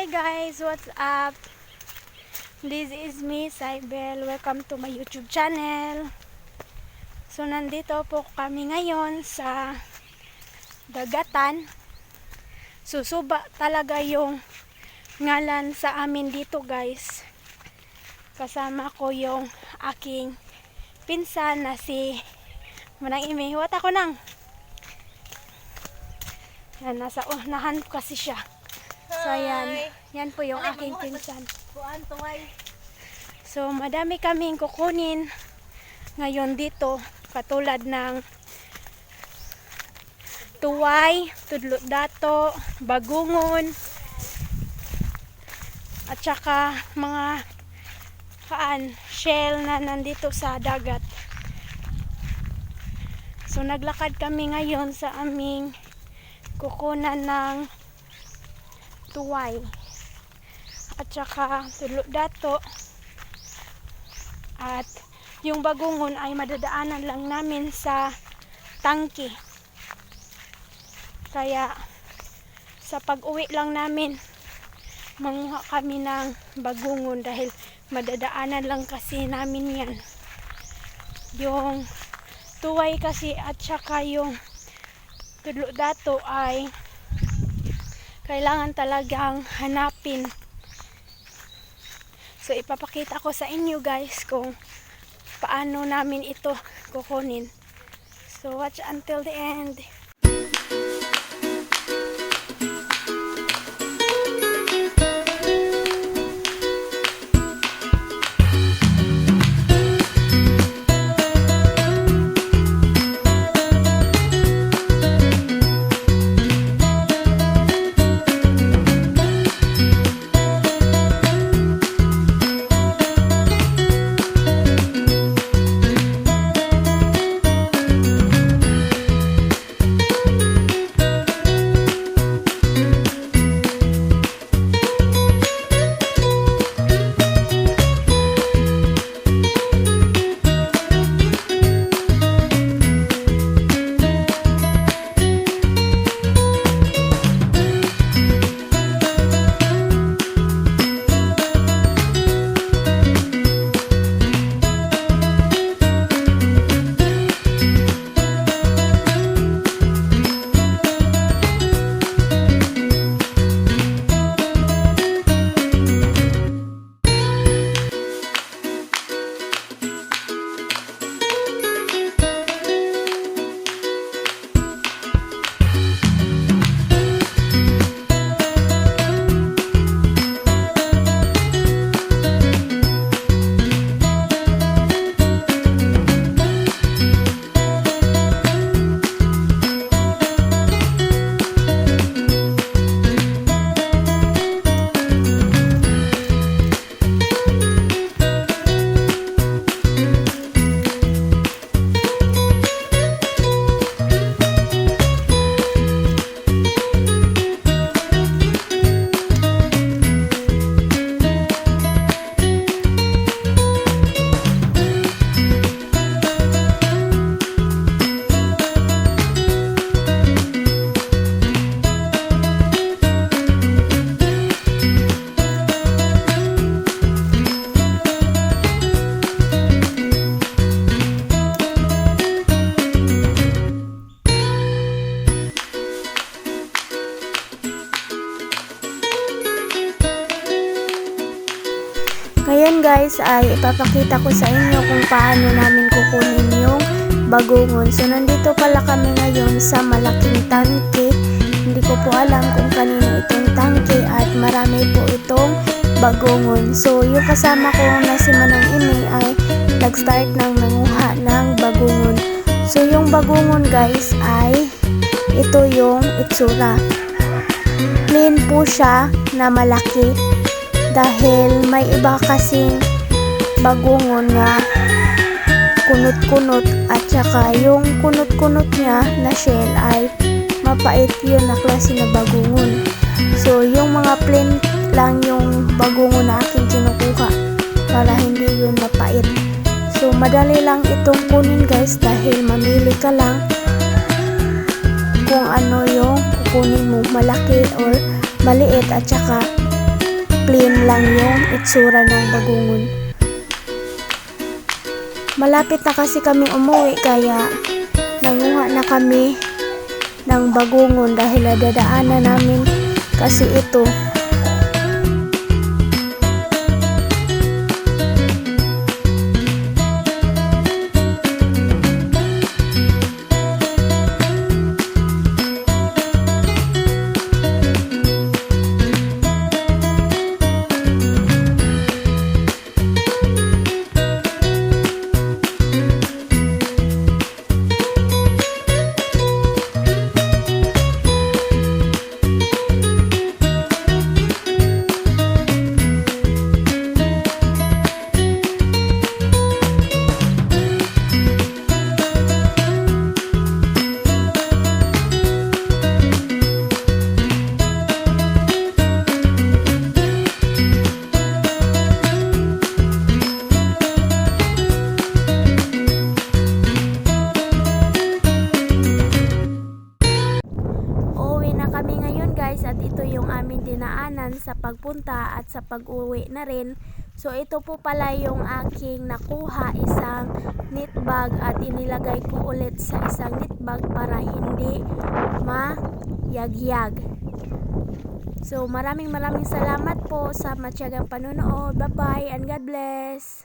Hi guys, what's up? This is me, Cybel. Welcome to my YouTube channel. So nandito po kami ngayon sa dagatan. Susuba talaga yung ngalan sa amin dito guys. Kasama ko yung aking pinsan na si Manang Imi. Huwat ako nang. Yan, nasa unahan kasi siya. So yan po yung aking pinsan. So madami kaming kukunin ngayon dito, katulad ng tuway, tudlo dato, bagungon, at saka mga shell na nandito sa dagat. So naglakad kami ngayon sa aming kukunan ng tuway at saka tudlo dato, at yung bagungon ay madadaanan lang namin sa tangke, kaya sa pag-uwi lang namin manguha kami ng bagungon dahil madadaanan lang kasi namin yan. Yung tuway kasi at saka yung tudlo dato ay kailangan talagang hanapin. So ipapakita ko sa inyo guys kung paano namin ito kukunin. So watch until the end. Ngayon guys ay ipapakita ko sa inyo kung paano namin kukunin yung bagungon. So nandito pala kami ngayon sa malaking tangke. Hindi ko po alam kung kanino itong tangke at marami po itong bagungon. So yung kasama ko na si Manang Imi ay nag-start ng nanguha ng bagungon. So yung bagungon guys ay ito yung itsura. Plain po siya na malaki. Dahil may iba kasing bagungon nga kunot-kunot at saka yung kunot-kunot niya na shell ay mapait yun na klase na bagungon. So yung mga plain lang yung bagungon na aking kinukuha para hindi yun mapait. So madali lang itong kunin guys dahil mamili ka lang kung ano yung kukunin mo, malaki or maliit at saka plain lang yung itsura ng bagungon. Malapit na kasi kami umuwi kaya nanguha na kami ng bagungon dahil nadadaanan namin kasi ito. Kami ngayon guys at ito yung aming dinaanan sa pagpunta at sa pag-uwi na rin. So ito po pala yung aking nakuha, isang knit bag, at inilagay ko ulit sa isang knit bag para hindi mayagyag. So maraming salamat po sa matyagang panonood. Bye bye and God bless.